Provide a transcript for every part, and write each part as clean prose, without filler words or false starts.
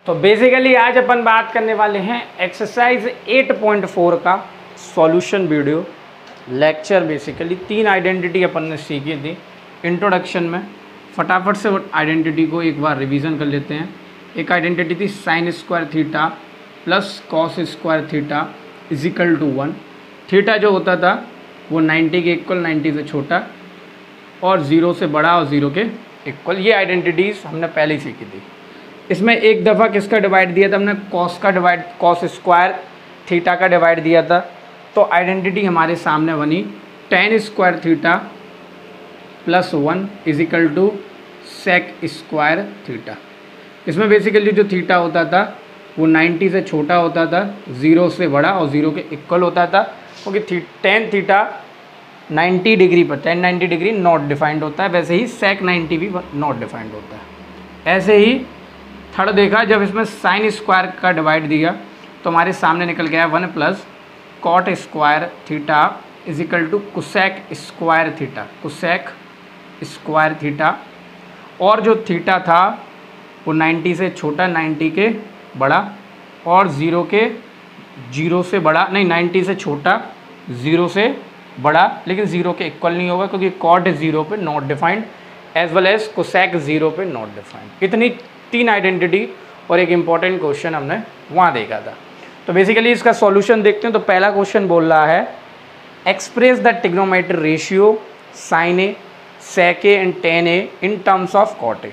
तो बेसिकली आज अपन बात करने वाले हैं एक्सरसाइज 8.4 का solution video lecture. Basically 3 identity अपन ने सीखी थी इंट्रोडक्शन में। फटाफट से आइडेंटिटी को एक बार रिवीजन कर लेते हैं। एक आइडेंटिटी थी sine square theta plus cos square theta equal to 1। Theta जो होता था वो 90 के इक्वल, 90 से छोटा और 0 से बड़ा और 0 के इक्वल। ये आइडेंटिटीज़ हमने पहले ही सीखी थी। इसमें एक दफ़ा किसका डिवाइड दिया था हमने, कॉस का डिवाइड, कॉस स्क्वायर थीटा का डिवाइड दिया था। तो आइडेंटिटी हमारे सामने बनी tan square theta plus 1 equal to sec square theta. इसमें बेसिकली जो थीटा होता था वो 90 से छोटा होता था, 0 से बड़ा और 0 के इक्वल होता था, क्योंकि टेन थीटा 90 डिग्री पर, टेन 90 डिग्री नॉट डिफाइंड होता है। वैसे ही सेक 90 भी नॉट डिफाइंड होता है। ऐसे ही थर्ड देखा, जब इसमें साइन स्क्वायर का डिवाइड दिया तो हमारे सामने निकल गया 1 plus cot square theta equal to cosec square theta, cosec square theta. और जो थीटा था वो 90 से छोटा, 90 के बड़ा और 0 से बड़ा, नहीं 90 से छोटा, 0 से बड़ा, लेकिन 0 के इक्वल नहीं होगा क्योंकि कॉट 0 पे not defined as well as cosec 0 पे नॉट डिफाइंड। इतनी 3 आइडेंटिटी और एक इम्पॉर्टेंट क्वेश्चन हमने वहाँ देखा था। तो बेसिकली इसका सॉल्यूशन देखते हैं। तो पहला क्वेश्चन बोल रहा है express the trigonometric ratio sine A, sec A and tan A in terms of cot A.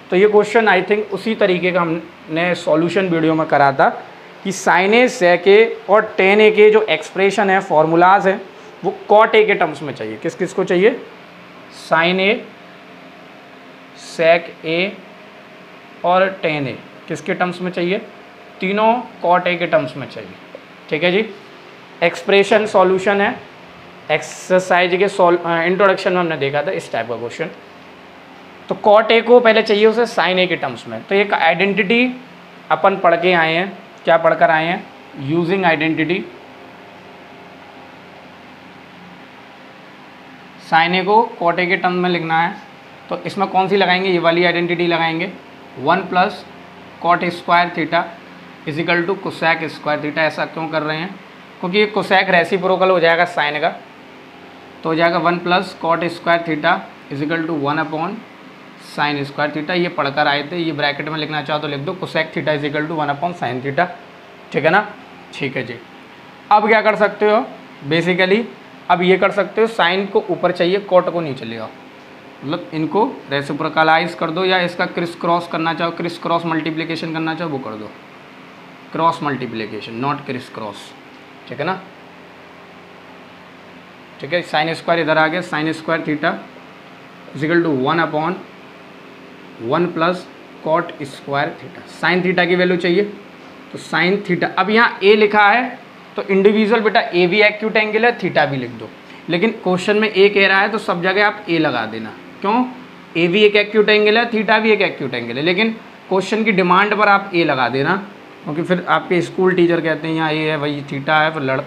तो ये क्वेश्चन आई थिंक उसी तरीके का हमने सॉल्यूशन वीडियो में करा था कि साइन ए, सेक ए और टेन ए के जो एक्सप्रेशन है, फॉर्मूलाज हैं, वो कॉट ए के टर्म्स में चाहिए। किस किस को चाहिए? साइन ए, सेक ए और टेन ए किसके टर्म्स में चाहिए? तीनों कॉट ए के टर्म्स में चाहिए। ठीक है जी। एक्सप्रेशन सॉल्यूशन है, एक्सरसाइज के इंट्रोडक्शन में हमने देखा था इस टाइप का क्वेश्चन। तो कॉट ए को पहले चाहिए उसे साइन ए के टर्म्स में। तो एक आइडेंटिटी अपन पढ़ के आए हैं, क्या पढ़कर आए हैं? Using identity. साइन ए को कॉट ए के टर्म में लिखना है तो इसमें कौन सी लगाएंगे? ये वाली आइडेंटिटी लगाएंगे, 1 plus cot square theta equal to cosec square theta. ऐसा क्यों कर रहे हैं? क्योंकि ये कोसेक रेसिप्रोकल हो जाएगा साइन का, तो हो जाएगा 1 plus cot square theta equal to 1 upon sine square theta. ये पढ़कर आए थे, ये ब्रैकेट में लिखना चाहो तो लिख दो cosec theta equal to 1 upon sine theta. ठीक है ना? ठीक है जी। अब क्या कर सकते हो? बेसिकली अब ये कर सकते हो, साइन को ऊपर चाहिए, कॉट को नीचे ले आओ, मतलब इनको रेसिप्रोकलाइज कर दो, या इसका क्रिस क्रॉस करना चाहो, क्रिस क्रॉस मल्टीप्लिकेशन करना चाहो वो कर दो, cross multiplication not criss cross. ठीक है ना? ठीक है। साइन स्क्वायर इधर आ गया, sine square theta equal to 1 upon 1 plus cot square theta. Sine theta की वैल्यू चाहिए तो साइन थीटा, अब यहाँ ए लिखा है तो इंडिविजुअल बेटा ए भी एक्यूट एंगल है, थीटा भी लिख दो, लेकिन क्वेश्चन में ए कह रहा है तो सब जगह आप ए लगा देना। क्यों? ए भी एक एक्यूट एंगल है, थीटा भी एक एक्यूट एंगल है, लेकिन क्वेश्चन की डिमांड पर आप ए लगा देना, क्योंकि फिर आपके स्कूल टीचर कहते हैं यहाँ ए है वही थीटा है, फिर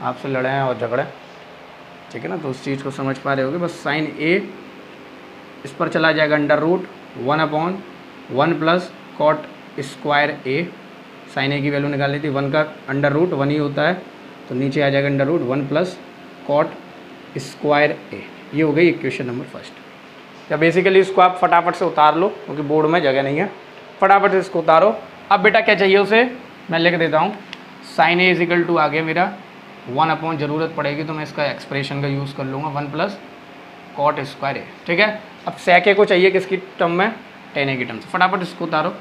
आपसे लड़े हैं और झगड़े। ठीक है ना? तो उस चीज़ को समझ पा रहे होगे। बस साइन ए इस पर चला जाएगा under root 1 upon 1 plus cot square a. Sine a की वैल्यू निकाल ली थी, 1 का अंडर रूट 1 ही होता है, तो नीचे आ जाएगा under root 1 plus cot square A. ये हो गई इक्वेशन नंबर फर्स्ट। या बेसिकली इसको आप फटाफट से उतार लो क्योंकि बोर्ड में जगह नहीं है, फटाफट से इसको उतारो। अब बेटा क्या चाहिए उसे मैं लिख देता हूँ। साइन ए इजिकल टू आ गया मेरा 1 अपॉन, ज़रूरत पड़ेगी तो मैं इसका एक्सप्रेशन का यूज़ कर लूँगा, 1 प्लस कॉट स्क्वायर ए। ठीक है। अब सेक ए को चाहिए किसकी टर्म में? टेन ए की टर्म से। फटाफट इसको उतारो।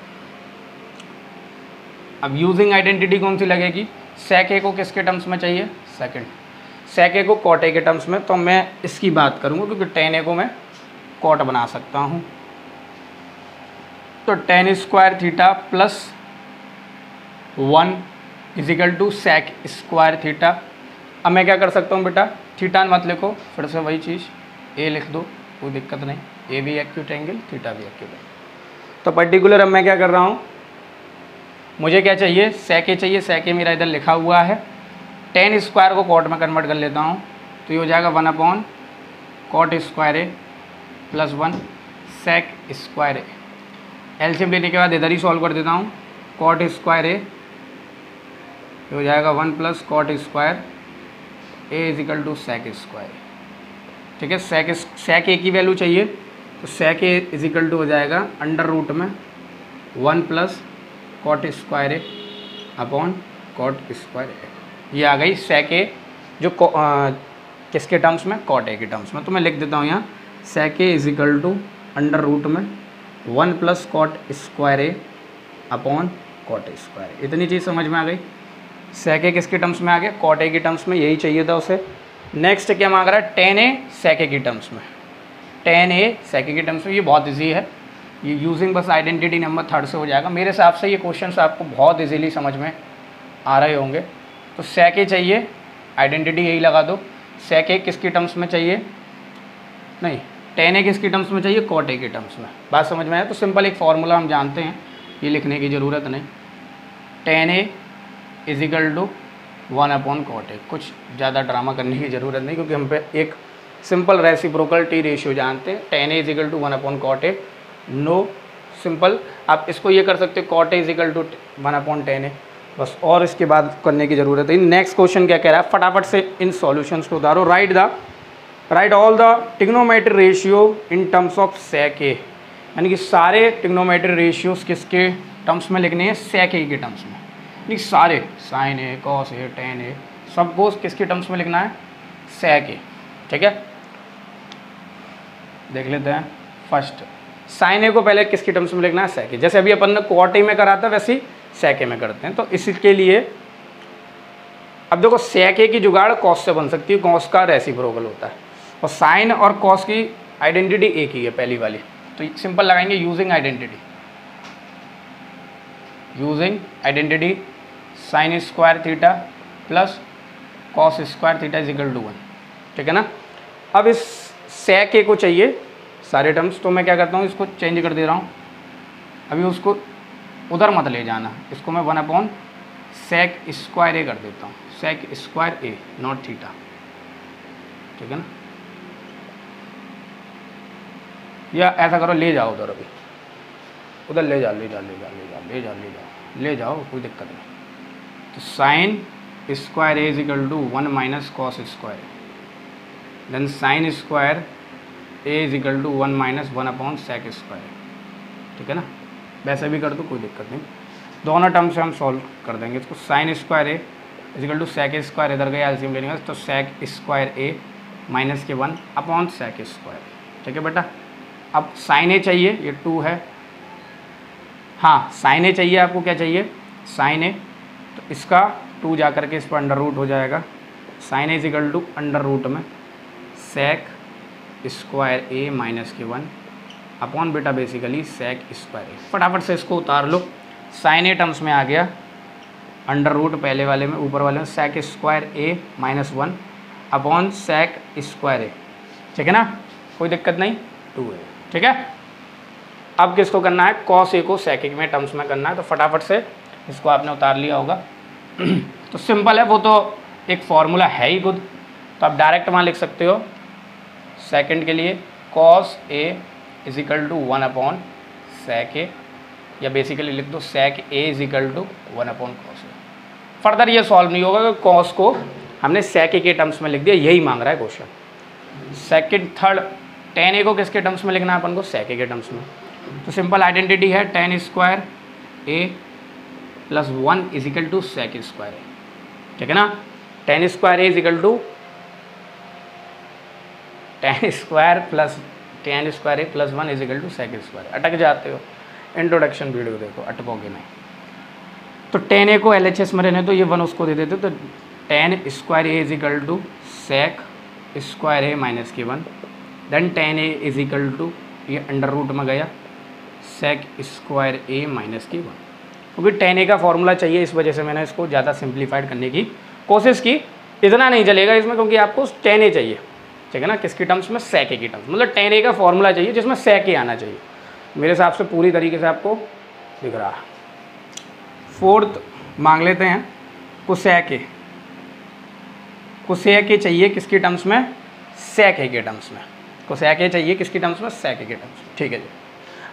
अब यूजिंग आइडेंटिटी कौन सी लगेगी? सेक ए को किसके टर्म्स में चाहिए? सेकंड। सेक ए को कॉट ए के टर्म्स में, तो मैं इसकी बात करूँगा क्योंकि टेन ए को मैं कॉट बना सकता हूँ। तो tan square theta plus 1 equal to sec square theta. अब मैं क्या कर सकता हूँ बेटा? थीटा मत लिखो, फिर से वही चीज़ ए लिख दो, कोई दिक्कत नहीं। ए भी एक्यूट एंगल, थीटा भी एक्यूट एंगल। तो पर्टिकुलर अब मैं क्या कर रहा हूँ, मुझे क्या चाहिए? सेक ए चाहिए। सेक ए मेरा इधर लिखा हुआ है, टेन स्क्वायर को कॉट में कन्वर्ट कर लेता हूँ तो ये हो जाएगा 1 upon cot square A plus 1 sec square A. LCM लेने के बाद इधर ही सॉल्व कर देता हूँ। कॉट स्क्वायर ए हो जाएगा 1 plus cot square A is equal to sec square. ठीक है, सेक ए की वैल्यू चाहिए तो sec A is equal to हो जाएगा अंडर रूट में 1 plus cot square A upon cot square A. ये आ गई सेक ए जो किसके टर्म्स में, कॉट ए के टर्म्स में। तो मैं लिख देता हूँ यहाँ sec A is equal to under root में 1 plus cot square A upon cot square. इतनी चीज़ समझ में आ गई। सेक ए किसके टर्म्स में आ गया, कॉट ए के टर्म्स में, यही चाहिए था उसे। नेक्स्ट क्या मांग रहा है, टेन ए सेक ए के टर्म्स में। टेन ए सेक ए के टर्म्स में, ये बहुत ईजी है, ये यूजिंग बस आइडेंटिटी नंबर थर्ड से हो जाएगा। मेरे हिसाब से ये क्वेश्चन आपको बहुत ईजीली समझ में आ रहे होंगे। तो सेक ए चाहिए, आइडेंटिटी यही लगा दो। सेक ए किसके टर्म्स में चाहिए, नहीं टेन ए किसके टर्म्स में चाहिए, कॉट ए के टर्म्स में। बात समझ में आया। तो सिंपल एक फार्मूला हम जानते हैं, ये लिखने की ज़रूरत नहीं। Tan A is equal to 1 upon cot A. कुछ ज़्यादा ड्रामा करने की ज़रूरत नहीं, क्योंकि हम पे एक सिंपल रेसिप्रोकल टी रेशियो जानते हैं। Tan A is equal to 1 upon cot A. No simple, आप इसको ये कर सकते हो cot A is equal to 1 upon tan A, बस। और इसके बाद करने की ज़रूरत है। नेक्स्ट क्वेश्चन क्या कह रहा है, फटाफट से इन सॉल्यूशंस को उतारो। Right all the trigonometry ratio in terms of sec A. यानी कि सारे ट्रिग्नोमेट्री रेशियोज किसके टर्म्स में लिखने हैं, सेक ए के टर्म्स में। यानी सारे sign A, cos A, tan ए, सबको किसके टर्म्स में लिखना है, सेक ए। ठीक है, देख लेते हैं। फर्स्ट साइन ए को पहले किसके टर्म्स में लिखना है, सेक ए। जैसे अभी अपन ने कॉट ए में करा था वैसे ही सेक ए में करते हैं। तो इसके लिए अब देखो, सेक ए की जुगाड़ कॉस से बन सकती है, कॉस का रेसिप्रोकल होता है, और साइन और कॉस की आइडेंटिटी एक ही है पहली वाली। तो सिंपल लगाएंगे using identity sine square theta plus cos square theta is equal to 1। ठीक है ना। अब इस सेक ए को चाहिए सारे टर्म्स, तो मैं क्या करता हूँ, इसको चेंज कर दे रहा हूँ। अभी उसको उधर मत ले जाना, इसको मैं 1 अपॉन सेक स्क्वायर ए कर देता हूँ, sec square A not theta. ठीक है ना, या ऐसा करो, ले जाओ उधर, अभी उधर ले जाओ, कोई दिक्कत नहीं। तो sine square A is equal to 1 minus cos square, then sine square A is equal to 1 minus 1 upon sec square. ठीक है ना, वैसे भी कर दो, कोई दिक्कत नहीं। दोनों टर्म से हम सॉल्व कर देंगे इसको। Sine square A is equal to sec square, इधर गया एलसीएम लेने का, तो सेक स्क्वायर ए माइनस के 1 अपॉन सेक स्क्वायर। ठीक है बेटा। अब साइन ए चाहिए, ये 2 है, हाँ साइन ए चाहिए आपको। क्या चाहिए, साइन ए, तो इसका 2 जा करके इस पर अंडर रूट हो जाएगा। Sine A is equal to under root में सेक स्क्वायर ए माइनस के 1 अपॉन बेटा बेसिकली सेक स्क्वायर ए। फटाफट से इसको उतार लो। साइन ए टर्म्स में आ गया, अंडर रूट पहले वाले में, ऊपर वाले में sec square A minus 1 upon sec square A. ठीक है ना, कोई दिक्कत नहीं, 2 है। ठीक है। अब किसको करना है, कॉस ए को सेक ए में टर्म्स में करना है। तो फटाफट से इसको आपने उतार लिया होगा। तो सिंपल है, वो तो एक फॉर्मूला है ही खुद, तो आप डायरेक्ट वहाँ लिख सकते हो सेकंड के लिए cos A is equal to 1 upon sec A, या बेसिकली लिख दो sec A is equal to 1 upon cos A. Further ये सॉल्व नहीं होगा कि कॉस को हमने सेक ए के टर्म्स में लिख दिया, यही मांग रहा है question. Second third, ten A को किसके टर्म्स में लिखना है अपन को, सेक ए के टर्म्स में। तो सिंपल आइडेंटिटी है tan square A plus 1 is equal to sec square A. ठीक है ना, tan square A is equal to tan square A plus 1 is equal to sec square. अटक जाते हो, इंट्रोडक्शन वीडियो देखो, अटकोगे नहीं। तो टेन ए को LHS में रहने तो ये 1 उसको दे देते, तो tan square A is equal to sec square A minus के 1, then tan A is equal to, ये अंडर रूट में गया, सेक स्क्वायर ए माइनस की 1। क्योंकि टेन ए का फॉर्मूला चाहिए, इस वजह से मैंने इसको ज़्यादा सिंप्लीफाइड करने की कोशिश की। इतना नहीं चलेगा इसमें, क्योंकि आपको टेन ए चाहिए। ठीक है ना, किसकी टर्म्स में, सेक ए की टर्म्स, मतलब टेन ए का फॉर्मूला चाहिए जिसमें सेक ए आना चाहिए। मेरे हिसाब से पूरी तरीके से आपको दिख रहा है। फोर्थ मांग लेते हैं कोसेक ए। कोसेक ए चाहिए किसकी टर्म्स में, सेक ए के टर्म्स में। कोसेक ए चाहिए किसकी टर्म्स में, सेक ए के टर्म्स में। ठीक है जी।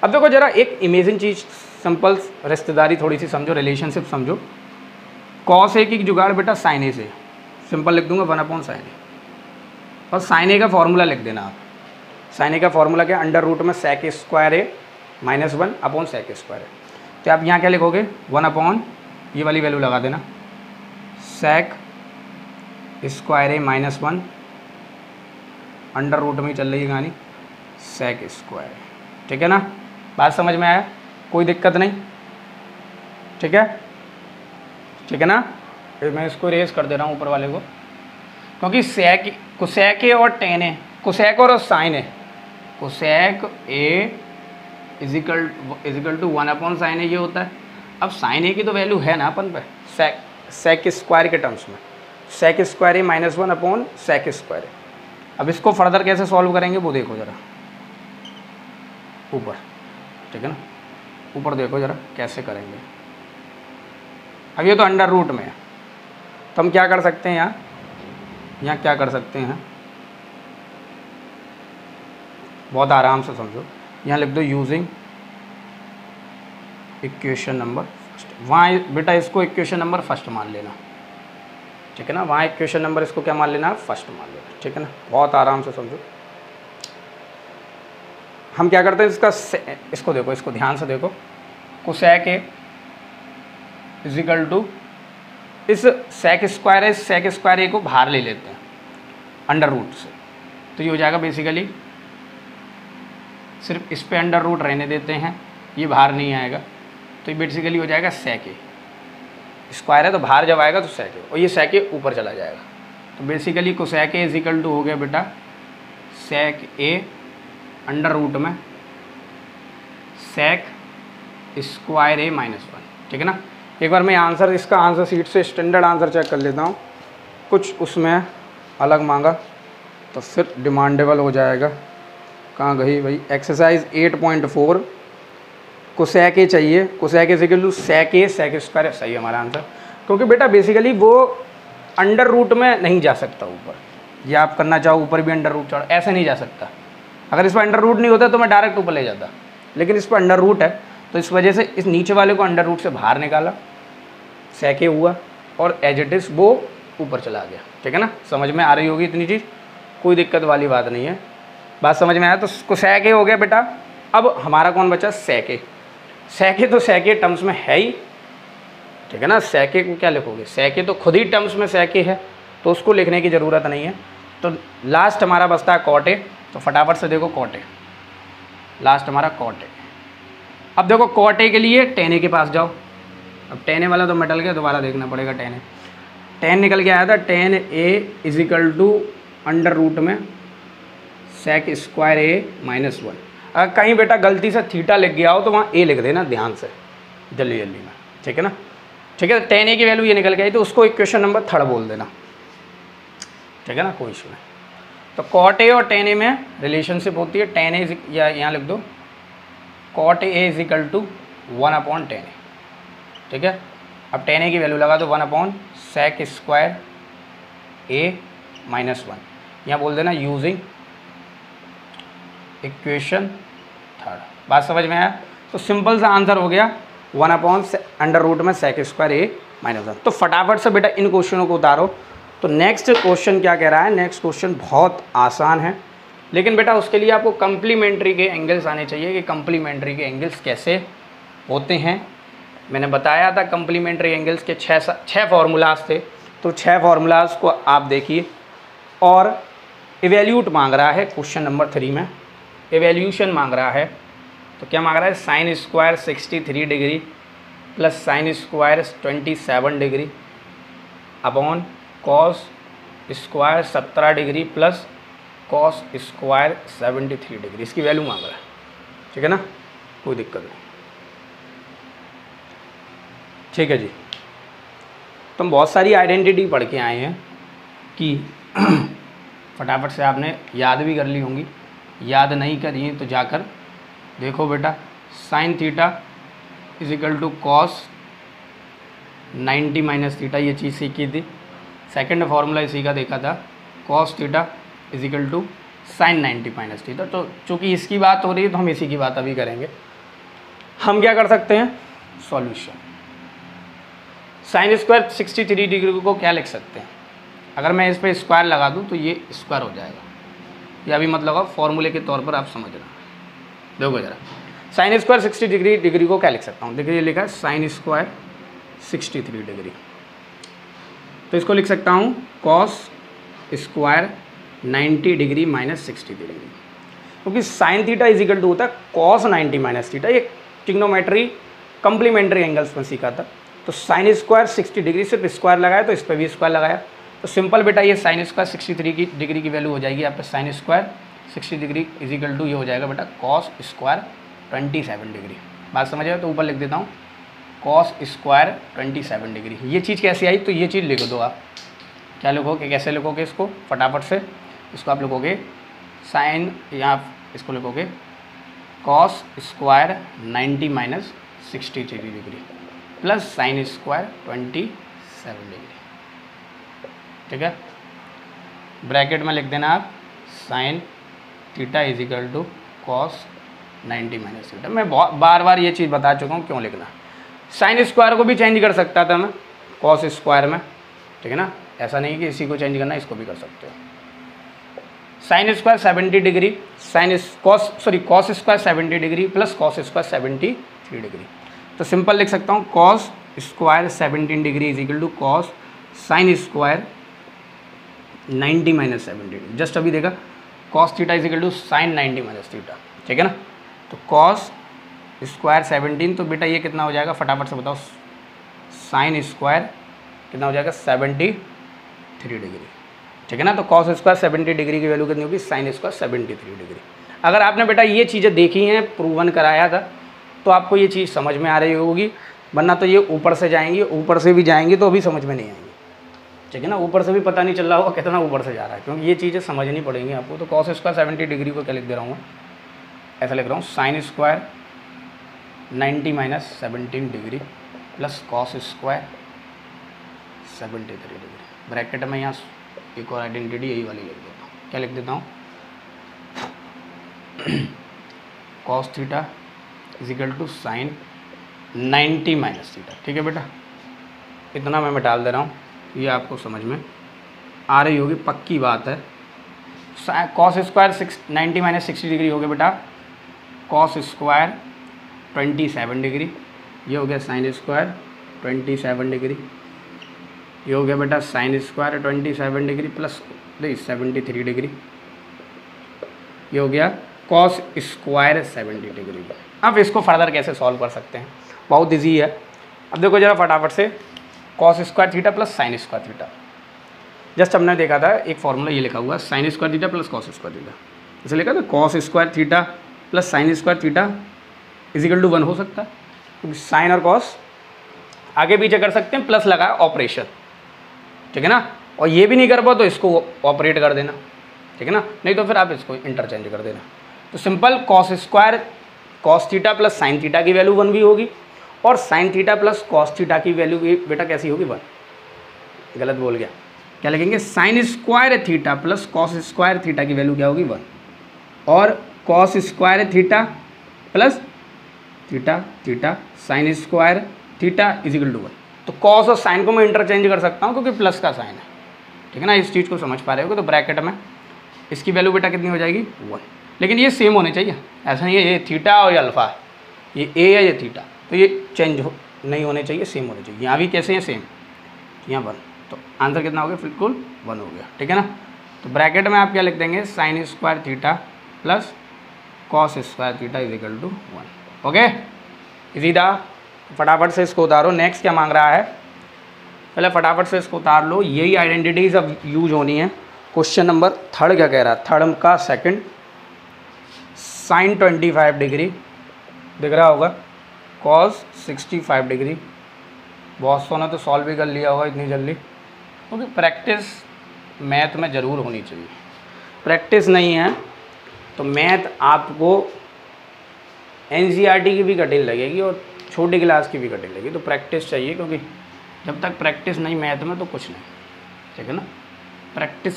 अब देखो जरा एक इमेजिन चीज़, सिंपल रिश्तेदारी थोड़ी सी समझो, रिलेशनशिप समझो। कॉस ए की जुगाड़ बेटा साइन ए से, सिंपल लिख दूंगा 1/sin ए, और साइन ए का फॉर्मूला लिख देना आप। साइन ए का फॉर्मूला क्या, अंडर रूट में sec square A minus 1/sec square ए। तो आप यहाँ क्या लिखोगे, 1/, ये वाली वैल्यू लगा देना, sec square A minus 1, under root में ही चल रही है कहानी, sec स्क्वायर। ठीक है ना, बात समझ में आया, कोई दिक्कत नहीं। ठीक है, ठीक है ना। फिर मैं इसको रेस कर दे रहा हूँ ऊपर वाले को, क्योंकि sec कोसेक ए और टेन ए, कोसेक और sine A, cosec A is equal to 1/sin A ये होता है। अब साइन ए की तो वैल्यू है ना अपन पे, sec स्क्वायर के टर्म्स में, sec square A minus 1/sec square ए। अब इसको फर्दर कैसे सॉल्व करेंगे वो देखो ज़रा ऊपर। ठीक है ना, ऊपर देखो ज़रा कैसे करेंगे। अब ये तो अंडर रूट में है, तो हम क्या कर सकते हैं, यहाँ क्या कर सकते हैं, बहुत आराम से समझो। यहाँ लिख दो यूजिंग इक्वेशन नंबर फर्स्ट। वहाँ बेटा इसको इक्वेशन नंबर फर्स्ट मान लेना। ठीक है ना, वहाँ इक्वेशन नंबर इसको क्या मान लेना, फर्स्ट मान लेना। ठीक है ना, बहुत आराम से समझो। हम क्या करते हैं, इसको देखो, इसको ध्यान से देखो, कोसेक ए इजिकल टू इस sec स्क्वायर है, sec स्क्वायर ए को बाहर ले लेते हैं अंडर रूट से, तो ये हो जाएगा बेसिकली, सिर्फ इस पे अंडर रूट रहने देते हैं, ये बाहर नहीं आएगा, तो ये बेसिकली हो जाएगा sec ए। स्क्वायर है तो बाहर जब आएगा तो sec ए, और ये sec ए ऊपर चला जाएगा, तो basically cosec A is equal to हो गया बेटा sec ए अंडर रूट में sec स्क्वायर ए माइनस 1। ठीक है ना, एक बार मैं आंसर, इसका आंसर शीट से स्टैंडर्ड आंसर चेक कर लेता हूँ, कुछ उसमें अलग मांगा तो फिर डिमांडेबल हो जाएगा। कहाँ गई भाई, एक्सरसाइज 8.4 कोसेक ए चाहिए, cosec A equal to sec A sec square, सही है हमारा आंसर। क्योंकि बेटा बेसिकली वो अंडर रूट में नहीं जा सकता ऊपर, ये आप करना चाहो ऊपर भी अंडर रूट चढ़, ऐसे नहीं जा सकता। अगर इस पर अंडर रूट नहीं होता तो मैं डायरेक्ट ऊपर ले जाता, लेकिन इस पर अंडर रूट है, तो इस वजह से इस नीचे वाले को अंडर रूट से बाहर निकाला, sec ए हुआ, और एज इट इज़ वो ऊपर चला गया। ठीक है ना, समझ में आ रही होगी इतनी चीज़, कोई दिक्कत वाली बात नहीं है। बात समझ में आया, तो कोसेक ए हो गया बेटा। अब हमारा कौन बचा, sec ए। sec ए तो sec ए टर्म्स में है ही। ठीक है ना, sec ए को क्या लिखोगे, sec ए तो खुद ही टर्म्स में sec ए है, तो उसको लिखने की ज़रूरत नहीं है। तो लास्ट हमारा बचता है cot ए, तो फटाफट से देखो cot ए, लास्ट हमारा cot ए। अब देखो cot ए के लिए tan ए के पास जाओ। अब tan ए वाला तो मेटल गया, दोबारा देखना पड़ेगा tan ए। tan निकल के आया था, tan A is equal to under root में sec स्क्वायर ए माइनस 1। अगर कहीं बेटा गलती से थीटा लिख गया हो तो वहाँ ए लिख देना ध्यान से, जल्दी जल्दी में। ठीक है ना, ठीक है, tan ए की वैल्यू ये निकल के आई, तो उसको इक्वेशन नंबर 3 बोल देना। ठीक है ना, कोई इशू नहीं। तो cot ए और tan ए में रिलेशनशिप होती है, tan ए या यहाँ लिख दो cot A is equal to 1/tan A. ठीक है, अब tan ए की वैल्यू लगा दो 1/sec स्क्वायर ए माइनस 1, यहाँ बोल देना यूजिंग इक्वेशन 3। बात समझ में आया, तो सिंपल सा आंसर हो गया 1/अंडर रूट में sec स्क्वायर ए माइनस 1। तो फटाफट से बेटा इन क्वेश्चनों को उतारो। तो नेक्स्ट क्वेश्चन क्या कह रहा है, नेक्स्ट क्वेश्चन बहुत आसान है, लेकिन बेटा उसके लिए आपको कंप्लीमेंट्री के एंगल्स आने चाहिए कि कंप्लीमेंट्री के एंगल्स कैसे होते हैं। मैंने बताया था कंप्लीमेंट्री एंगल्स के 6 फार्मूलाज थे, तो 6 फार्मूलाज को आप देखिए। और इवेल्यूट मांग रहा है क्वेश्चन नंबर 3 में, एवेल्यूशन मांग रहा है, तो क्या मांग रहा है, sine square 63 degree plus sine square 27 degree upon cos square 17 degree plus cos square 73 degree, इसकी वैल्यू मांग रहा है। ठीक है ना, कोई दिक्कत नहीं। ठीक है जी, तो हम बहुत सारी आइडेंटिटी पढ़ के आए हैं कि फटाफट से आपने याद भी कर ली होंगी, याद नहीं करी तो जाकर देखो बेटा। Sine theta equal to cos 90 minus theta, ये चीज़ सीखी थी। सेकंड फार्मूला इसी का देखा था, cos theta equal to sine 90 minus theta. तो चूँकि इसकी बात हो रही है तो हम इसी की बात अभी करेंगे। हम क्या कर सकते हैं, सॉल्यूशन। साइन स्क्वायर 63 डिग्री को क्या लिख सकते हैं, अगर मैं इस पर स्क्वायर लगा दूं तो ये स्क्वायर हो जाएगा, या अभी मतलब आप फॉर्मूले के तौर पर आप समझ रहे हैं। देखो जरा, साइन स्क्वायर 60 डिग्री को क्या लिख सकता हूँ, देखिए ये लिखा है साइन स्क्वायर 63 डिग्री, तो इसको लिख सकता हूँ cos square 90 degree minus 60 degree, क्योंकि sine theta is equal to होता है कॉस 90 माइनस थीटा। ये ट्रिग्नोमेट्री कम्प्लीमेंट्री एंगल्स में सीखा था। तो साइन स्क्वायर 60 डिग्री सिर्फ स्क्वायर लगाया तो इस पर भी स्क्वायर लगाया, तो सिंपल बेटा ये साइन स्क्वायर 63 की डिग्री की वैल्यू हो जाएगी यहाँ पे sine square 60 degree is equal to ये हो जाएगा बेटा कॉस स्क्वायर 27 डिग्री। बात समझ आए, तो ऊपर लिख देता हूँ कॉस स्क्वायर 27 डिग्री। ये चीज़ कैसे आई, तो ये चीज़ लिख दो आप, क्या लिखोगे, कैसे लिखोगे इसको, फटाफट से इसको आप लिखोगे साइन, यहाँ इसको लिखोगे cos square 90 minus 63 degree plus sine square 27 degree, ठीक है। ब्रैकेट में लिख देना आप sine theta is equal to cos 90 minus theta. मैं बार बार ये चीज़ बता चुका हूँ क्यों लिखना। साइन स्क्वायर को भी चेंज कर सकता था मैं कॉस स्क्वायर में, ठीक है ना, ऐसा नहीं कि इसी को चेंज करना, इसको भी कर सकते हो। Sine square 70 degree cos square 70 degree plus cos square 73 degree, तो सिंपल लिख सकता हूँ cos square 17 degree is equal to cos sine square 90 minus 70 degree. Just अभी देखा cos theta is equal to sine 90 minus theta, ठीक है ना। तो कॉस स्क्वायर 17, तो बेटा ये कितना हो जाएगा, फटाफट से बताओ, साइन स्क्वायर कितना हो जाएगा 73 डिग्री, ठीक है ना। तो कॉस स्क्वायर 70 डिग्री की वैल्यू कितनी होगी, साइन स्क्वायर 73 डिग्री। अगर आपने बेटा ये चीज़ें देखी हैं, प्रूवन कराया था, तो आपको ये चीज़ समझ में आ रही होगी, वरना तो ये ऊपर से जाएंगी, ऊपर से भी जाएंगी तो अभी समझ में नहीं आएंगी, ठीक है ना। ऊपर से भी पता नहीं चल रहा होगा कितना ऊपर से जा रहा है, क्योंकि ये चीज़ें समझनी पड़ेंगी आपको। तो कॉस स्क्वायर 70 डिग्री को क्या लिख दे रहा हूँ मैं, ऐसा लिख रहा हूँ sign square 90 minus 17 degree plus cos square 73 degree. Bracket में यहाँ एक और आइडेंटिटी यही वाली लिख देता हूँ, क्या लिख देता हूँ, cos theta is equal to sine 90 minus theta, ठीक है बेटा। इतना मैं डाल दे रहा हूँ, ये आपको समझ में आ रही होगी, पक्की बात है। कॉस स्क्वायर 90 माइनस 60 डिग्री हो गया बेटा कॉस स्क्वायर 27 डिग्री, ये हो गया साइन स्क्वायर 27 डिग्री, ये हो गया बेटा sign square 27 degree plus 73 degree, ये हो गया कॉस स्क्वायर 70 डिग्री। अब इसको फर्दर कैसे सॉल्व कर सकते हैं, बहुत इजी है। अब देखो जरा फटाफट से, cos square theta plus sine square theta, just हमने देखा था एक फॉर्मूला ये लिखा हुआ sine square theta plus cos square theta, इसे लिखा था cos square theta plus sine square theta is equal to 1 हो सकता है, क्योंकि साइन और कॉस आगे पीछे कर सकते हैं, प्लस लगा ऑपरेशन, ठीक है ना। और ये भी नहीं कर पाओ तो इसको ऑपरेट कर देना, ठीक है ना, नहीं तो फिर आप इसको इंटरचेंज कर देना। तो simple cos square cos theta plus sign theta की वैल्यू 1 भी होगी, और sine theta plus cos theta की वैल्यू भी बेटा कैसी होगी 1, गलत बोल गया, क्या लिखेंगे sine square theta plus cos square theta की वैल्यू क्या होगी 1, और cos square theta plus theta theta sine square theta is equal to 1। तो कॉस और साइन को मैं इंटरचेंज कर सकता हूँ क्योंकि प्लस का साइन है, ठीक है ना। इस चीज़ को समझ पा रहे हो, तो ब्रैकेट में इसकी वैल्यू बेटा कितनी हो जाएगी 1, लेकिन ये सेम होने चाहिए, ऐसा नहीं है ये थीटा और ये अल्फ़ा, ये ए है ये थीटा, तो ये चेंज नहीं होने चाहिए, सेम होने चाहिए। यहाँ भी कैसे हैं सेम, यहाँ 1, तो आंसर कितना हो गया, बिल्कुल 1 हो गया, ठीक है ना। तो ब्रैकेट में आप क्या लिख देंगे sine square theta plus cos square theta is equal to 1। Okay इजीदा, फटाफट से इसको उतारो। नेक्स्ट क्या मांग रहा है, पहले फटाफट से इसको उतार लो, यही आइडेंटिटीज अब यूज होनी है। क्वेश्चन नंबर 3 क्या कह रहा है, 3 का सेकंड, साइन 25 डिग्री दिख रहा होगा कॉस 65 डिग्री। बहुत सोना तो सॉल्व भी कर लिया होगा इतनी जल्दी, क्योंकि प्रैक्टिस मैथ में ज़रूर होनी चाहिए। प्रैक्टिस नहीं है तो मैथ आपको एनसीईआरटी की भी कठिन लगेगी और छोटी क्लास की भी कठिन लगेगी। तो प्रैक्टिस चाहिए, क्योंकि जब तक प्रैक्टिस नहीं मैथ में तो कुछ नहीं, ठीक है ना। प्रैक्टिस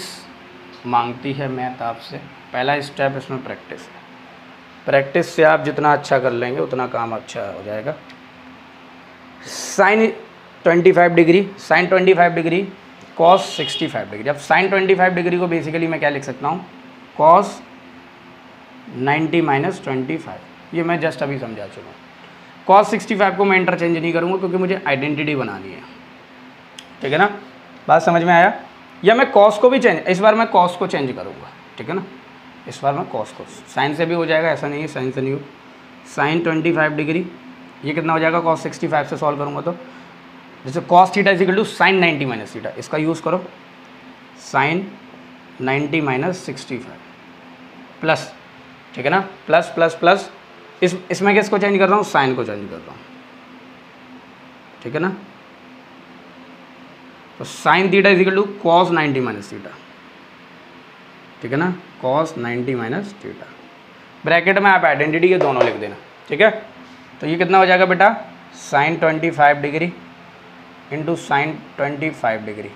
मांगती है मैथ आपसे, पहला स्टेप इसमें प्रैक्टिस है। प्रैक्टिस से आप जितना अच्छा कर लेंगे उतना काम अच्छा हो जाएगा। Sine 25 degree, sine 25 degree, cos 65 degree. अब साइन 25 डिग्री को बेसिकली मैं क्या लिख सकता हूँ, कॉस 90 माइनस 25। ये मैं जस्ट अभी समझा चुका हूँ। कॉस 65 को मैं इंटरचेंज नहीं करूँगा क्योंकि मुझे आइडेंटिटी बनानी है, ठीक है ना, बात समझ में आया। या मैं कॉस को भी चेंज, इस बार मैं कॉस को चेंज करूँगा, ठीक है ना, इस बार मैं कॉस को, साइन से भी हो जाएगा, ऐसा नहीं है साइन से नहीं हो। साइन 25 डिग्री ये कितना हो जाएगा, कॉस 65 से सॉल्व करूँगा तो जैसे cos theta is equal to sine 90 minus theta, इसका यूज़ करो, साइन 90 माइनस 65 प्लस, ठीक है ना, प्लस प्लस प्लस, इसमें किसको चेंज कर रहा हूँ, साइन को चेंज कर रहा हूँ, ठीक है ना। तो sine theta is equal to cos 90 minus theta, ठीक है ना, कॉस 90 माइनस थीटा। ब्रैकेट में आप आइडेंटिटी के दोनों लिख देना, ठीक है। तो ये कितना हो जाएगा बेटा, sine 25 degree into sine 25 degree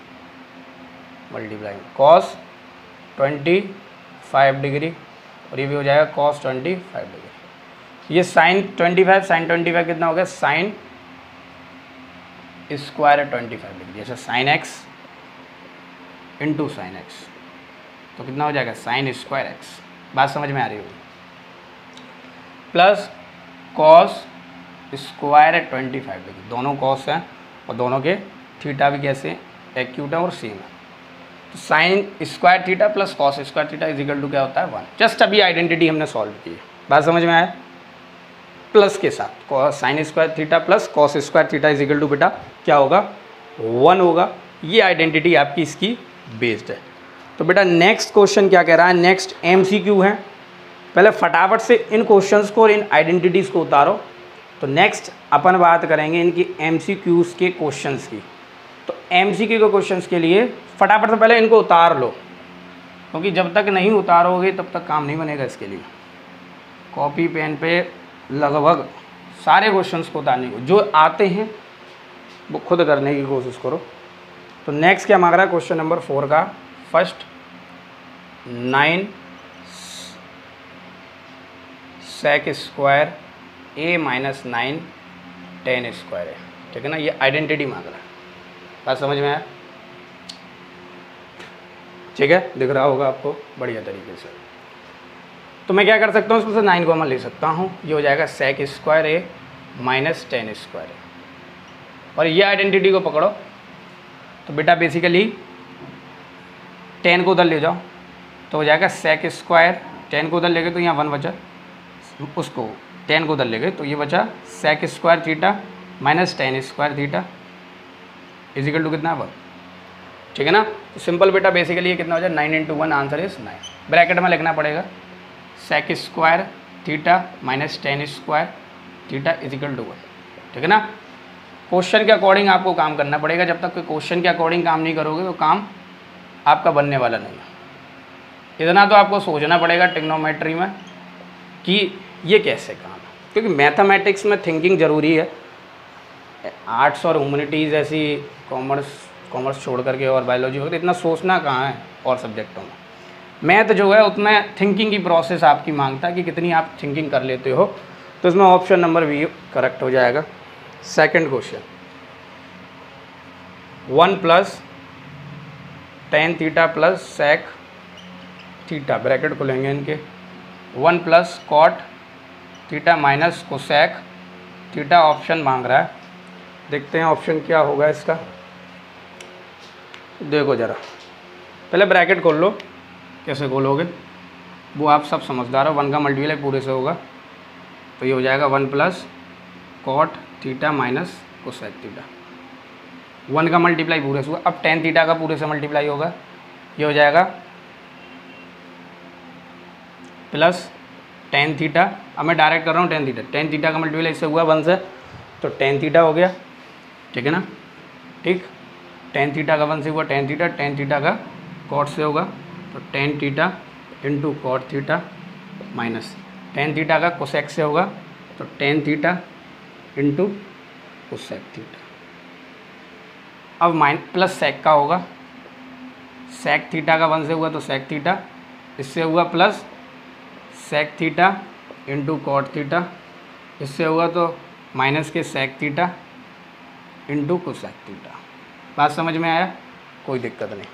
multiplying cos 25 degree, और ये भी हो जाएगा कॉस 25 डिग्री। ये साइन 25 कितना हो गया, साइन स्क्वायर 25 डिग्री, जैसे sine x into sine x, तो कितना हो जाएगा, साइन स्क्वायर एक्स। बात समझ में आ रही होगी। प्लस कॉस स्क्वायर 25 डिग्री, दोनों कॉस हैं और दोनों के थीटा भी कैसे एक्यूट है और सेम है। तो sine square theta plus cos square theta is equal to क्या होता है, 1। जस्ट अभी आइडेंटिटी हमने सॉल्व की है, बात समझ में आया। प्लस के साथ sine square theta plus cos square theta is equal to बेटा क्या होगा, 1 होगा। ये आइडेंटिटी आपकी इसकी बेस्ड है। तो बेटा नेक्स्ट क्वेश्चन क्या कह रहा है, नेक्स्ट MCQ है। पहले फटाफट से इन क्वेश्चंस को और इन आइडेंटिटीज़ को उतारो। तो नेक्स्ट अपन बात करेंगे इनकी MCQs के क्वेश्चंस की। तो MCQ के क्वेश्चंस के लिए फटाफट से पहले इनको उतार लो, क्योंकि जब तक नहीं उतारोगे तब तक काम नहीं बनेगा। इसके लिए कॉपी पेन पे लगभग सारे क्वेश्चंस को उतारने को, जो आते हैं वो खुद करने की कोशिश करो। तो नेक्स्ट क्या मांग रहा है, क्वेश्चन नंबर 4 का first 9 sec square a minus 9 10 square है, ठीक है ना। ये आइडेंटिटी मांग रहा है, बात समझ में आया, ठीक है, दिख रहा होगा आपको बढ़िया तरीके से। तो मैं क्या कर सकता हूँ, इसमें से 9 कॉमन ले सकता हूँ, ये हो जाएगा sec square a minus 10 square है। और ये आइडेंटिटी को पकड़ो तो बेटा बेसिकली 10 को उधर ले जाओ तो हो जाएगा सेक स्क्वायर, 10 को उधर ले गए तो यहाँ 1 बचा, उसको 10 को उधर ले गए तो ये बचा sec square theta minus 10 square theta is equal to कितना 1, ठीक है ना। तो सिंपल बेटा बेसिकली ये कितना हो जाए, 9 इंटू 1 आंसर इज 9। ब्रैकेट में लिखना पड़ेगा sec square theta minus 10 square theta is equal to 1, ठीक है ना। क्वेश्चन के अकॉर्डिंग आपको काम करना पड़ेगा। जब तक क्वेश्चन के अकॉर्डिंग काम नहीं करोगे तो काम आपका बनने वाला नहीं है। इतना तो आपको सोचना पड़ेगा ट्रिग्नोमेट्री में कि ये कैसे काम है, क्योंकि मैथमेटिक्स में थिंकिंग ज़रूरी है। आर्ट्स और ह्यूमैनिटीज़ ऐसी कॉमर्स छोड़ करके और बायोलॉजी वगैरह इतना सोचना कहाँ है और सब्जेक्टों में। मैथ जो है उसमें थिंकिंग की प्रोसेस आपकी मांगता है कि कितनी आप थिंकिंग कर लेते हो। तो इसमें ऑप्शन नंबर बी करेक्ट हो जाएगा। Second question 1 plus tan theta plus sec theta, bracket खुलेंगे इनके, 1 plus cot theta minus cosec theta option मांग रहा है। देखते हैं ऑप्शन क्या होगा इसका। देखो ज़रा पहले ब्रैकेट खोल लो, कैसे खोलोगे वो आप सब समझदार हो। 1 का मल्टीप्लाई पूरे से होगा तो ये हो जाएगा 1 plus cot theta minus cosec theta, 1 का मल्टीप्लाई पूरे से हुआ। अब टेन थीटा का पूरे से मल्टीप्लाई होगा, ये हो जाएगा प्लस टेन थीटा। अब मैं डायरेक्ट कर रहा हूँ टेन थीटा का मल्टीप्लाई इससे हुआ 1 से, तो टेन थीटा हो गया, ठीक है ना। ठीक, टेन थीटा का 1 से हुआ टेन थीटा का कॉट से होगा तो tan theta into cot theta minus tan theta का कोसेक से होगा तो tan theta into cosec theta. अब प्लस सेक का होगा, सेक थीटा का 1 से हुआ तो सेक थीटा, इससे हुआ plus sec theta into cot theta, इससे होगा तो माइनस के sec theta into cosec theta. बात समझ में आया? कोई दिक्कत नहीं।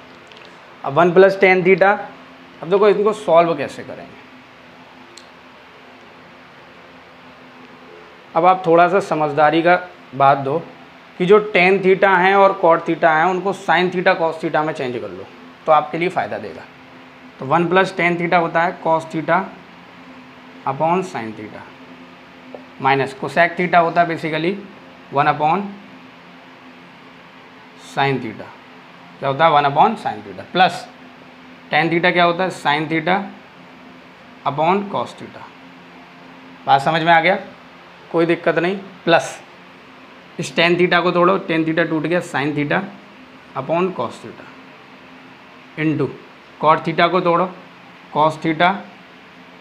अब 1 प्लस टेन थीटा, अब देखो इनको सॉल्व कैसे करेंगे। अब आप थोड़ा सा समझदारी का बात दो कि जो टेन थीटा हैं और कॉट थीटा हैं उनको साइन थीटा कॉस थीटा में चेंज कर लो तो आपके लिए फ़ायदा देगा। तो 1 प्लस टेन थीटा होता है cos theta upon sine theta, minus cosec theta होता है बेसिकली 1 अपॉन साइन थीटा, क्या होता है 1 upon sine theta, plus tan theta क्या होता है sign theta upon cos theta. बात समझ में आ गया? कोई दिक्कत नहीं। प्लस इस टेन थीटा को तोड़ो, टेन थीटा टूट गया, sine theta upon cos theta into cot theta को तोड़ो, cos theta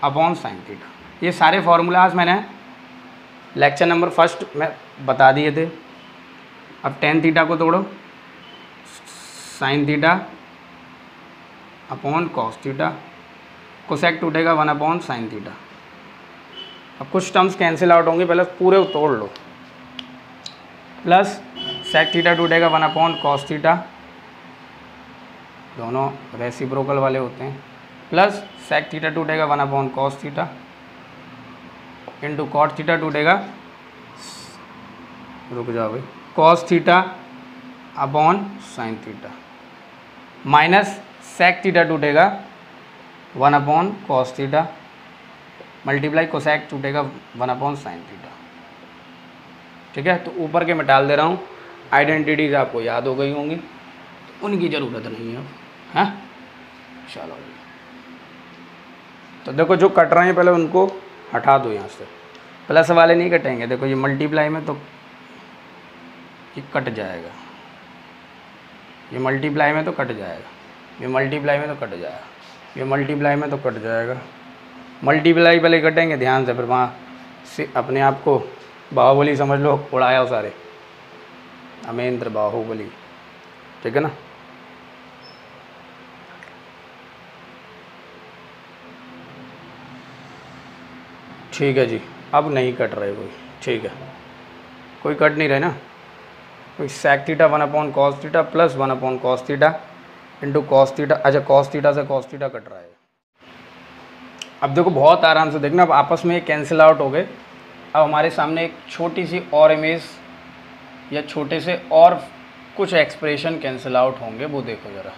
upon sine theta. ये सारे फार्मूलाज मैंने लेक्चर नंबर 1 में बता दिए थे। अब टेन थीटा को तोड़ो, sign theta upon cos theta, cosec टूटेगा 1 अपॉन साइन थीटा। अब कुछ टर्म्स कैंसिल आउट होंगे, पहले पूरे तोड़ लो। प्लस सेक थीटा टूटेगा 1 अपॉन कॉस थीटा, दोनों रेसिप्रोकल वाले होते हैं, प्लस सेक थीटा टूटेगा 1 upon cos theta into cot theta टूटेगा, रुक जाओ भाई, cos theta upon sine theta, minus sec theta टूटेगा 1 upon cos theta multiply cosec टूटेगा 1 अपॉन साइन थीटा। ठीक है, तो ऊपर के मैं डाल दे रहा हूँ। आइडेंटिटीज आपको याद हो गई होंगी, उनकी ज़रूरत नहीं है। हाँ चलो, तो देखो जो कट रहे हैं पहले उनको हटा दो यहाँ से, प्लस वाले नहीं कटेंगे। देखो ये मल्टीप्लाई में तो ये कट जाएगा, ये मल्टीप्लाई में तो कट जाएगा, ये मल्टीप्लाई में तो कट जाएगा, ये मल्टीप्लाई में तो कट जाएगा। मल्टीप्लाई पहले कटेंगे ध्यान से, फिर वहाँ से अपने आप को बाहुबली समझ लो, उड़ाया सारे, अमेंद्र बाहुबली। ठीक है ना? ठीक है जी, अब नहीं कट रहे कोई। ठीक है, कोई कट नहीं रहे ना। कोई sec theta 1 upon cos theta plus 1 upon cos theta into cos theta. अच्छा, कॉस थीटा से कॉस थीटा कट रहा है। अब देखो बहुत आराम से देखना, अब आपस में कैंसिल आउट हो गए। अब हमारे सामने एक छोटी सी और इमेज या छोटे से और कुछ एक्सप्रेशन कैंसिल आउट होंगे, वो देखो ज़रा।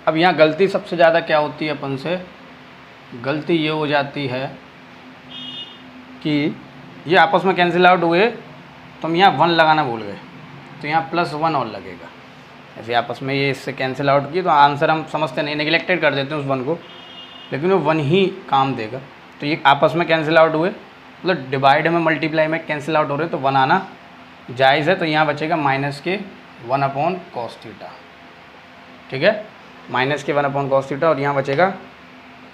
अब यहाँ गलती सबसे ज़्यादा क्या होती है अपन से, गलती ये हो जाती है कि ये आपस में कैंसिल आउट हुए तो हम यहाँ 1 लगाना भूल गए, तो यहाँ +1 और लगेगा। ऐसे आपस में ये इससे कैंसिल आउट किए तो आंसर हम समझते नहीं, नेगलेक्टेड कर देते हैं उस 1 को, लेकिन वो 1 ही काम देगा। तो ये आपस में कैंसिल आउट हुए, मतलब डिवाइड में मल्टीप्लाई में कैंसिल आउट हो रहे, तो 1 आना जायज़ है। तो यहाँ बचेगा माइनस के 1 अपॉन कॉस थीटा। ठीक है, माइनस के 1 अपॉन कॉस थीटा, और यहाँ बचेगा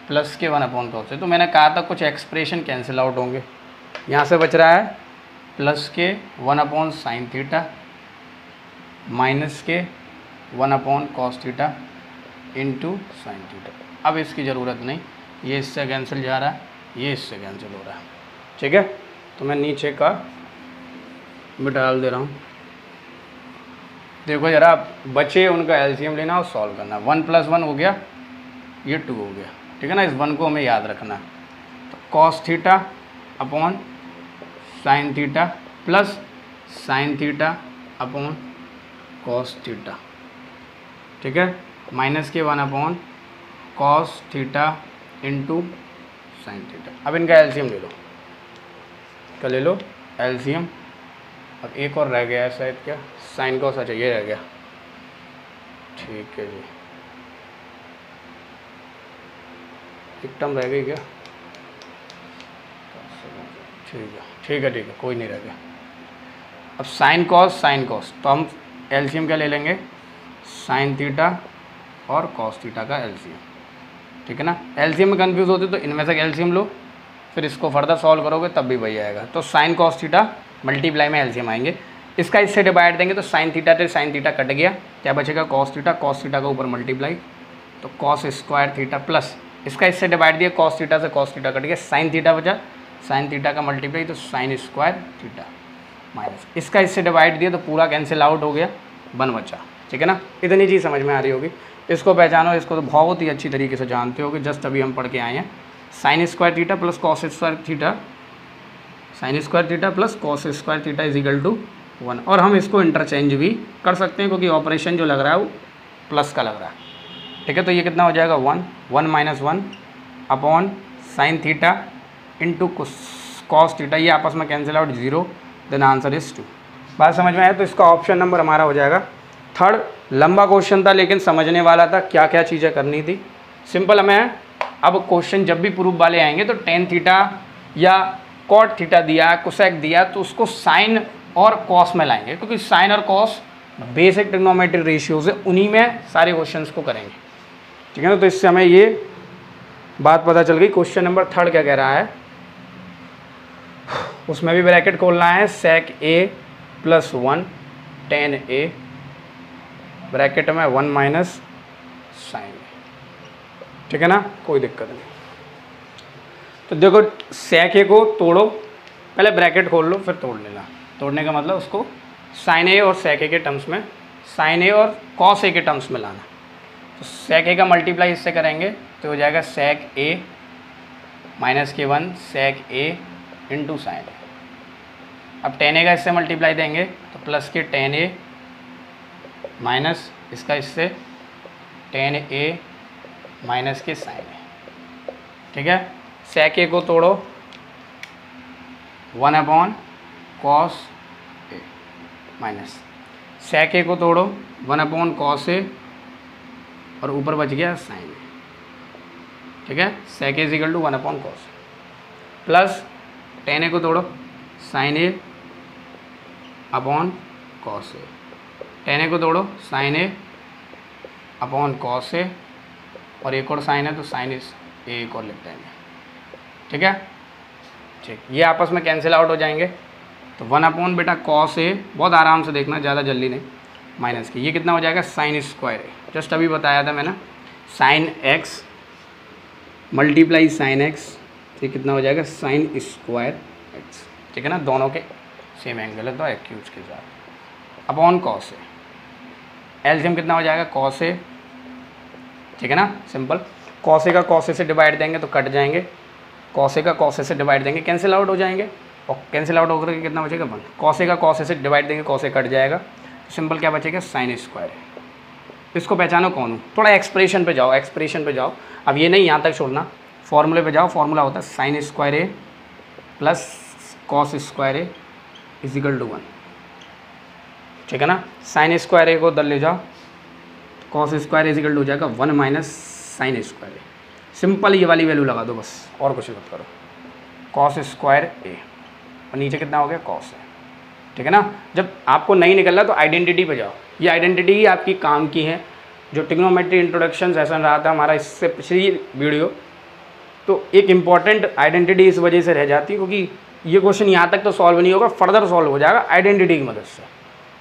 प्लस के 1 अपॉन कॉस थीटा। तो मैंने कहा था कुछ एक्सप्रेशन कैंसिल आउट होंगे। यहाँ से बच रहा है प्लस के 1 अपॉन साइन थीटा माइनस के 1 upon cos theta into sine theta. अब इसकी ज़रूरत नहीं, ये इससे कैंसिल जा रहा है, ये इससे कैंसिल हो रहा है। ठीक है, तो मैं नीचे का भी डाल दे रहा हूँ। देखो ज़रा, बचे उनका एलसीएम लेना और सॉल्व करना। 1 + 1 हो गया, ये 2 हो गया। ठीक है ना, इस 1 को हमें याद रखना। तो cos theta upon sine theta plus sign theta upon cos theta. ठीक है, माइनस के 1 upon cos theta into sine theta. अब इनका एलसीएम ले लो, क्या ले लो एलसीएम। अब एक और रह गया है शायद, क्या साइन कॉस, अच्छा ये रह गया। ठीक है जी, एक टर्म रह गई क्या? ठीक है, कोई नहीं रह गया। अब साइन कॉस, तो हम एलसीएम क्या ले लेंगे, साइन थीटा और कॉस थीटा का एलसीएम। ठीक है ना, एलसीएम में कंफ्यूज होते तो इनमें से एलसीएम लो, फिर इसको फर्दर सॉल्व करोगे तब भी वही आएगा। तो साइन कॉस थीटा मल्टीप्लाई में एलसीएम आएंगे, इसका इससे डिवाइड देंगे तो साइन थीटा से साइन थीटा कट गया, क्या बचेगा कॉस थीटा का ऊपर मल्टीप्लाई, तो कॉस स्क्वायर थीटा प्लस इसका इससे डिवाइड दिया, कॉस थीटा से कॉस थीटा कट गया, साइन थीटा बचा, साइन थीटा का मल्टीप्लाई तो साइन स्क्वायर थीटा माइनस इसका इससे डिवाइड दिया तो पूरा कैंसिल आउट हो गया, 1 बचा। ठीक है ना, इतनी चीज़ समझ में आ रही होगी। इसको पहचानो, इसको तो बहुत ही अच्छी तरीके से जानते होगे, जस्ट अभी हम पढ़ के आए हैं। Sine square theta plus cos square theta, sine square theta plus cos square theta is equal to 1। और हम इसको इंटरचेंज भी कर सकते हैं क्योंकि ऑपरेशन जो लग रहा है वो प्लस का लग रहा है। ठीक है, तो ये कितना हो जाएगा 1 minus 1 upon sine theta into cos theta, ये आपस में cancel out 0, then answer is 2। बात समझ में आया? तो इसका ऑप्शन नंबर हमारा हो जाएगा 3rd। लंबा क्वेश्चन था लेकिन समझने वाला था, क्या क्या चीज़ें करनी थी। सिंपल हमें अब क्वेश्चन जब भी प्रूफ वाले आएंगे तो टेन थीटा या कॉट थीटा दिया, कोसेक दिया, तो उसको साइन और कॉस में लाएंगे क्योंकि साइन और कॉस बेसिक ट्रिग्नोमेट्री रेशियोज है, उन्हीं में सारे क्वेश्चंस को करेंगे। ठीक है ना, तो इससे हमें ये बात पता चल गई। क्वेश्चन नंबर 3rd क्या कह रहा है, उसमें भी ब्रैकेट खोलना है, sec A plus 1 ten A bracket में 1 माइनस साइन। ठीक है ना, कोई दिक्कत नहीं। तो देखो सेक ए को तोड़ो, पहले ब्रैकेट खोल लो फिर तोड़ लेना। तोड़ने का मतलब उसको साइन ए और सेक ए के टर्म्स में, साइन ए और कॉस ए के टर्म्स में लाना। तो सेक ए का मल्टीप्लाई इससे करेंगे तो हो जाएगा सेक ए माइनस के 1 सेक ए इंटू साइन ए। अब टेन ए का इससे मल्टीप्लाई देंगे तो प्लस के टेन ए माइनस इसका इससे टेन ए माइनस के साइन ए। ठीक है, सेक ए को तोड़ो 1 अपॉन कॉस ए माइनस सेक ए को तोड़ो 1 अपॉन कॉस ए और ऊपर बच गया साइन ए। ठीक है, sec A is equal to 1 upon cos plus tan A को तोड़ो sine A upon cos A, tan A को तोड़ो sine A upon cos A और एक और साइन है तो साइन इस एक और लिखते हैं। ठीक है, ठीक, ये आपस में कैंसिल आउट हो जाएंगे। तो 1 अपॉन बेटा कॉस ए, बहुत आराम से देखना, ज़्यादा जल्दी नहीं, माइनस के ये कितना हो जाएगा साइन स्क्वायर ए, जस्ट अभी बताया था मैंने, sine x multiply sine x, ये कितना हो जाएगा साइन स्क्वायर एक्स। ठीक है ना, दोनों के सेम एंगल है तो एक्यूज के साथ अपॉन कॉस ए, एलसीएम कितना हो जाएगा कॉस ए। ठीक है ना, सिंपल, कॉस ए का कॉस ए से डिवाइड देंगे तो कट जाएंगे, कॉस ए का कॉस ए से डिवाइड देंगे कैंसिल आउट हो जाएंगे, और कैंसिल आउट होकर के कितना बचेगा 1। कॉस ए का कॉस ए से डिवाइड देंगे कॉस ए कट जाएगा, तो सिंपल क्या बचेगा साइन स्क्वायर। इसको पहचानो कौन हूँ, थोड़ा एक्सप्रेशन पे जाओ, एक्सप्रेशन पे जाओ, अब ये नहीं यहाँ तक छोड़ना, फॉर्मूले पे जाओ। फॉर्मूला होता है sine square A plus cos square A is equal to 1। ठीक है ना, साइन स्क्वायर ए को दल ले जाओ, cos square is equal to हो जाएगा 1 minus sine square A. Simple ये वाली वैल्यू लगा दो बस, और कुछ मत करो, कॉस स्क्वायर ए और नीचे कितना हो गया कॉस है। ठीक है ना, जब आपको नहीं निकल रहा तो आइडेंटिटी पे जाओ, ये आइडेंटिटी ही आपकी काम की है। जो ट्रिग्नोमेट्री इंट्रोडक्शन सेशन रहा था हमारा इससे पिछली वीडियो, तो एक इम्पॉर्टेंट आइडेंटिटी इस वजह से रह जाती है क्योंकि ये क्वेश्चन यहाँ तक तो सॉल्व नहीं होगा, फर्दर सॉल्व हो जाएगा आइडेंटिटी की मदद से।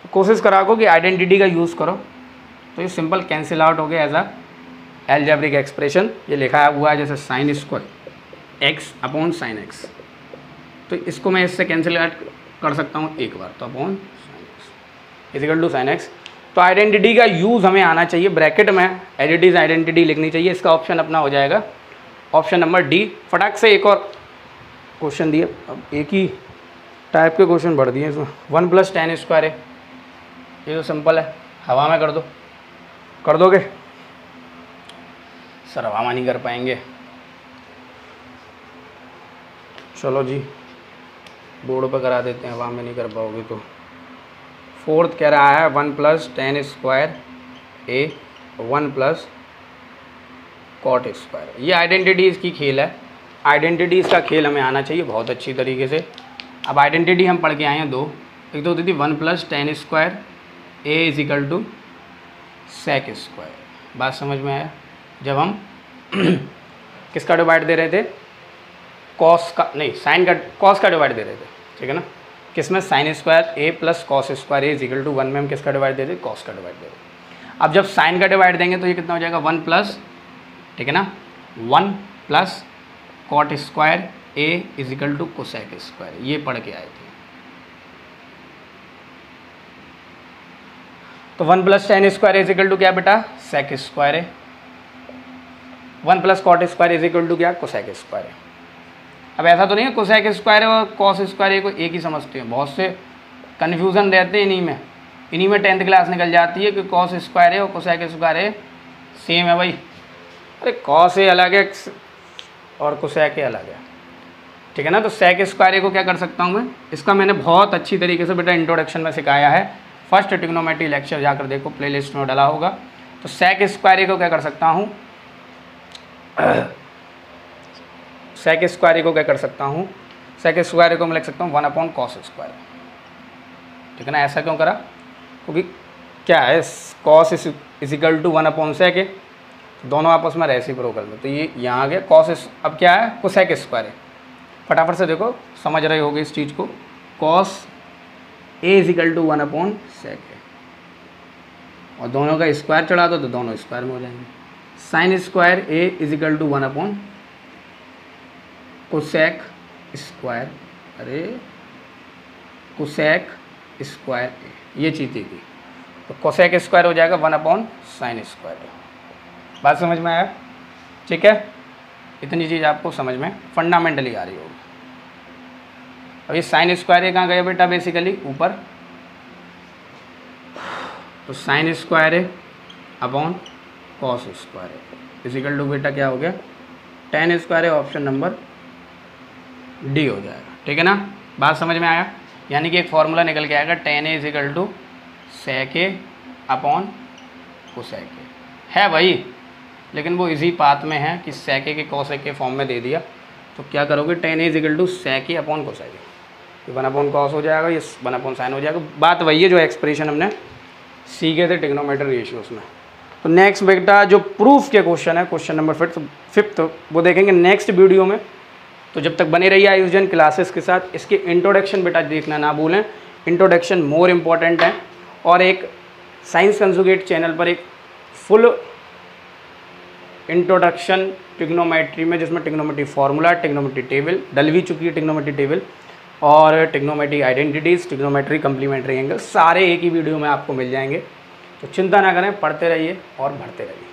तो कोशिश करा को कि आइडेंटिटी का यूज़ करो, तो ये सिंपल कैंसिल आउट हो गया एज अ एल्जेब्रिक एक्सप्रेशन। ये लिखा हुआ है जैसे sine square x upon sine x, तो इसको मैं इससे कैंसिल आउट कर सकता हूँ एक बार, तो upon sine x is equal to sine x. तो आइडेंटिटी का यूज़ हमें आना चाहिए, ब्रैकेट में एज इट इज़ आइडेंटिटी लिखनी चाहिए। इसका ऑप्शन अपना हो जाएगा ऑप्शन नंबर डी। फटाक से एक और क्वेश्चन दिए, अब एक ही टाइप के क्वेश्चन बढ़ दिए इसमें। 1 प्लस टेन स्क्वायर है, ये तो सिंपल है, हवा में कर दो, कर दोगे सर? हवा में नहीं कर पाएंगे, चलो जी बोर्ड पर करा देते हैं, हवा में नहीं कर पाओगे तो। 4th कह रहा है 1 प्लस टेन स्क्वायर ए 1 प्लस कॉट स्क्वायर। ये आइडेंटिटीज़ की खेल है, आइडेंटिटीज़ का खेल हमें आना चाहिए बहुत अच्छी तरीके से। अब आइडेंटिटी हम पढ़ के आए हैं 2, एक तो होती थी 1 plus tan square A is equal to sec square. बात समझ में आया? जब हम किसका डिवाइड दे रहे थे, कॉस का नहीं साइन का, कॉस का डिवाइड दे रहे थे। ठीक है ना, किसमें sine square A plus cos square A is equal to 1 में हम किसका डिवाइड दे रहे थे, कॉस का डिवाइड दे रहे थे। अब जब साइन का डिवाइड देंगे तो ये कितना हो जाएगा 1 प्लस, ठीक है ना, 1 plus cot square A is equal to cosec square, ये पढ़ के आए थे। तो 1 plus tan square is equal to क्या बेटा, सेक स्क्वायर है। 1 plus cot square is equal to क्या, कोसेक स्क्वायर है। अब ऐसा तो नहीं है कोसेक स्क्वायर और कॉस स्क्वायर को एक ही समझते हैं, बहुत से कन्फ्यूज़न रहते हैं इन्हीं में 10th क्लास निकल जाती है कि कॉस स्क्वायर है और कोसेक स्क्वायर है सेम है भाई। अरे कॉस ए अलग है और कोसेक ए अलग है, ठीक है ना। तो सेक स्क्वायर को क्या कर सकता हूँ मैं, इसका मैंने बहुत अच्छी तरीके से बेटा इंट्रोडक्शन में सिखाया है। फर्स्ट ट्रिग्नोमेट्री लेक्चर जाकर देखो, प्लेलिस्ट में डाला होगा। तो सेक स्क्वायर को क्या कर सकता हूँ, सेक स्क्वायर को क्या कर सकता हूँ, सेक स्क्वायर को मैं लिख सकता हूँ 1 अपॉन कॉस स्क्वायर, ठीक है ना। ऐसा क्यों करा, क्योंकि क्या है cos is equal to 1 upon sec है, दोनों आपस में रेसिप्रोकल में, तो ये यहाँ आ गया कॉस। अब क्या है, कोसेक स्क्वायर है। फटाफट से देखो, समझ रहे होगे इस चीज़ को। Cos A is equal to 1 upon sec है, और दोनों का स्क्वायर चढ़ा दो तो दोनों स्क्वायर में हो जाएंगे। Sine square A is equal to 1 upon cosec square, अरे कोसेक स्क्वायर ए, ये चीज़ थी। तो कोसेक स्क्वायर हो जाएगा 1 अपॉन साइन स्क्वायर। बात समझ में आया, ठीक है। इतनी चीज़ आपको समझ में फंडामेंटली आ रही होगी। अब ये साइन स्क्वायर ए कहाँ गया बेटा, बेसिकली ऊपर। तो sine square A upon cos square A is equal to बेटा क्या हो गया, टेन स्क्वायर है, ऑप्शन नंबर डी हो जाएगा, ठीक है ना। बात समझ में आया, यानी कि एक फॉर्मूला निकल के आएगा, tan A is equal to sec A upon cosec A है भाई, लेकिन वो इसी पाथ में है कि सेक ए के कोसेक के फॉर्म में दे दिया। तो क्या करोगे, tan A is equal to sec A upon cosec A, 1 upon cos हो जाएगा, ये 1 अपॉन साइन हो जाएगा। बात वही है जो एक्सप्रेशन हमने सीखे थे ट्रिग्नोमेट्री रेशियोज में। तो नेक्स्ट बेटा जो प्रूफ के क्वेश्चन है, क्वेश्चन नंबर फिफ्थ, वो देखेंगे नेक्स्ट वीडियो में। तो जब तक बने रहिए आयुषजन क्लासेस के साथ। इसके इंट्रोडक्शन बेटा देखना ना भूलें, इंट्रोडक्शन मोर इम्पॉर्टेंट है। और एक साइंस कंजुगेट चैनल पर एक फुल इंट्रोडक्शन ट्रिग्नोमेट्री में, जिसमें ट्रिग्नोमेट्री फार्मूला, ट्रिग्नोमेट्री टेबल डल भी चुकी है, ट्रिग्नोमेट्री टेबल और trigonometry identities, trigonometry complementary angle, सारे एक ही वीडियो में आपको मिल जाएंगे। तो चिंता ना करें, पढ़ते रहिए और बढ़ते रहिए।